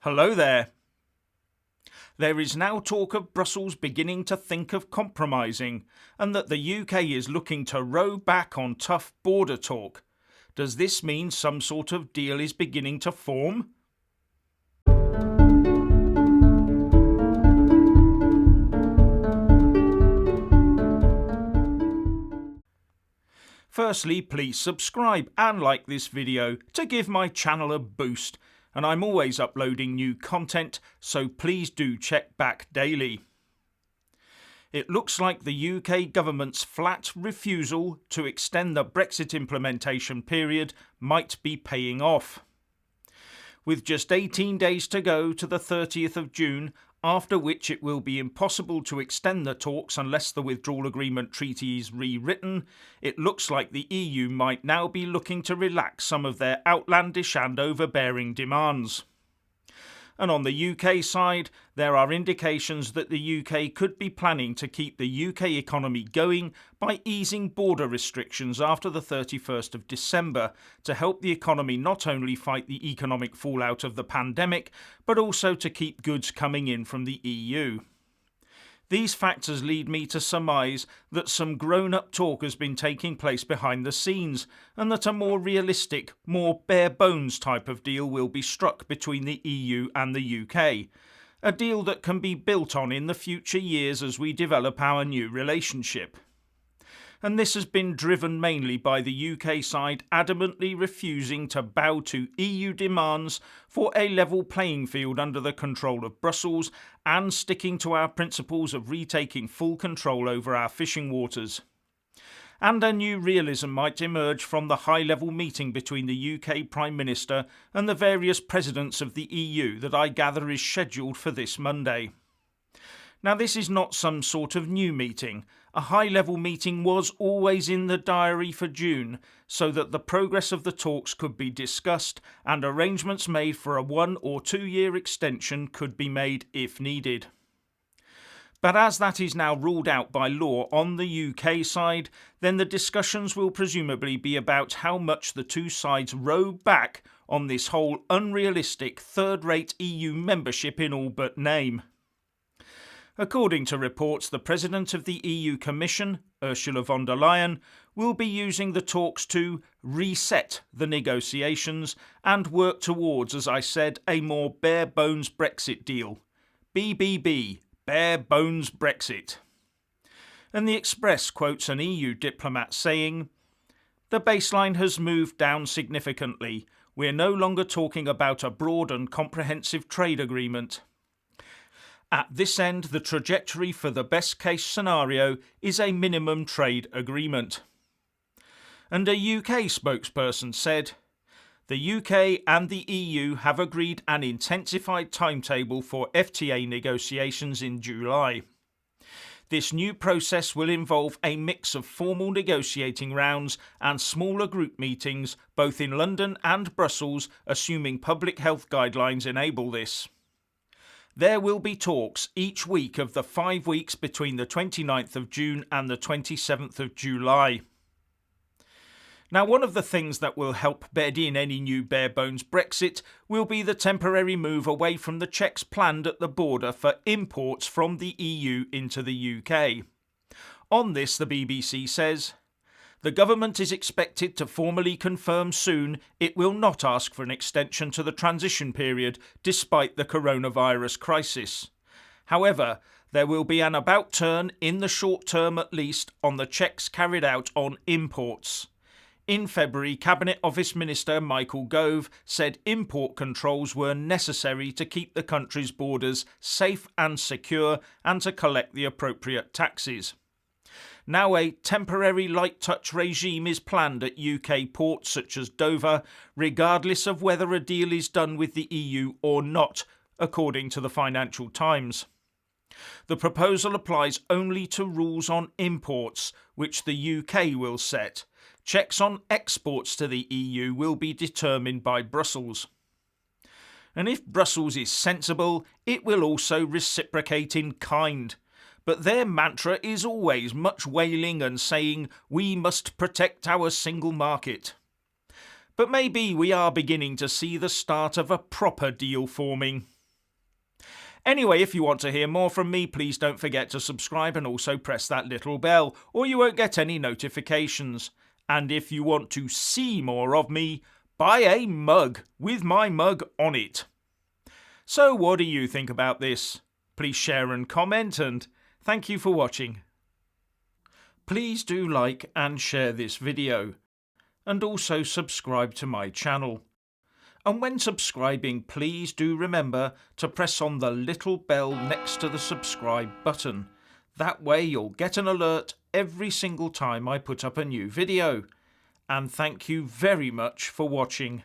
Hello there. There is now talk of Brussels beginning to think of compromising, and that the UK is looking to row back on tough border talk. Does this mean some sort of deal is beginning to form? Firstly, please subscribe and like this video to give my channel a boost, and I'm always uploading new content, so please do check back daily. It looks like the UK government's flat refusal to extend the Brexit Implementation Period might be paying off. With just 18 days to go to the 30th of June, after which it will be impossible to extend the talks unless the Withdrawal Agreement Treaty is rewritten, it looks like the EU might now be looking to relax some of their outlandish and overbearing demands. And on the UK side, there are indications that the UK could be planning to keep the UK economy going by easing border restrictions after the 31st of December to help the economy not only fight the economic fallout of the pandemic, but also to keep goods coming in from the EU. These factors lead me to surmise that some grown-up talk has been taking place behind the scenes, and that a more realistic, more bare-bones type of deal will be struck between the EU and the UK. A deal that can be built on in the future years as we develop our new relationship. And this has been driven mainly by the UK side adamantly refusing to bow to EU demands for a level playing field under the control of Brussels and sticking to our principles of retaking full control over our fishing waters. And a new realism might emerge from the high-level meeting between the UK Prime Minister and the various presidents of the EU that I gather is scheduled for this Monday. Now, this is not some sort of new meeting. A high-level meeting was always in the diary for June, so that the progress of the talks could be discussed and arrangements made for a 1 or 2 year extension could be made if needed. But as that is now ruled out by law on the UK side, then the discussions will presumably be about how much the two sides row back on this whole unrealistic third-rate EU membership in all but name. According to reports, the President of the EU Commission, Ursula von der Leyen, will be using the talks to reset the negotiations and work towards, as I said, a more bare-bones Brexit deal. BBB, bare-bones Brexit. And the Express quotes an EU diplomat saying, "The baseline has moved down significantly. We're no longer talking about a broad and comprehensive trade agreement. At this end, the trajectory for the best-case scenario is a minimum trade agreement." And a UK spokesperson said, "The UK and the EU have agreed an intensified timetable for FTA negotiations in July. This new process will involve a mix of formal negotiating rounds and smaller group meetings, both in London and Brussels, assuming public health guidelines enable this. There will be talks each week of the 5 weeks between the 29th of June and the 27th of July. Now, one of the things that will help bed in any new bare-bones Brexit will be the temporary move away from the checks planned at the border for imports from the EU into the UK. On this, the BBC says, "The government is expected to formally confirm soon it will not ask for an extension to the transition period despite the coronavirus crisis. However, there will be an about turn, in the short term at least, on the checks carried out on imports. In February, Cabinet Office Minister Michael Gove said import controls were necessary to keep the country's borders safe and secure and to collect the appropriate taxes. Now a temporary light touch regime is planned at UK ports such as Dover, regardless of whether a deal is done with the EU or not, according to the Financial Times. The proposal applies only to rules on imports, which the UK will set. Checks on exports to the EU will be determined by Brussels. And if Brussels is sensible, it will also reciprocate in kind. But their mantra is always much wailing and saying, we must protect our single market. But maybe we are beginning to see the start of a proper deal forming. Anyway, if you want to hear more from me, please don't forget to subscribe and also press that little bell, or you won't get any notifications. And if you want to see more of me, buy a mug with my mug on it. So what do you think about this? Please share and comment, and thank you for watching. Please do like and share this video, and also subscribe to my channel. And when subscribing, please do remember to press on the little bell next to the subscribe button. That way you'll get an alert every single time I put up a new video. And thank you very much for watching.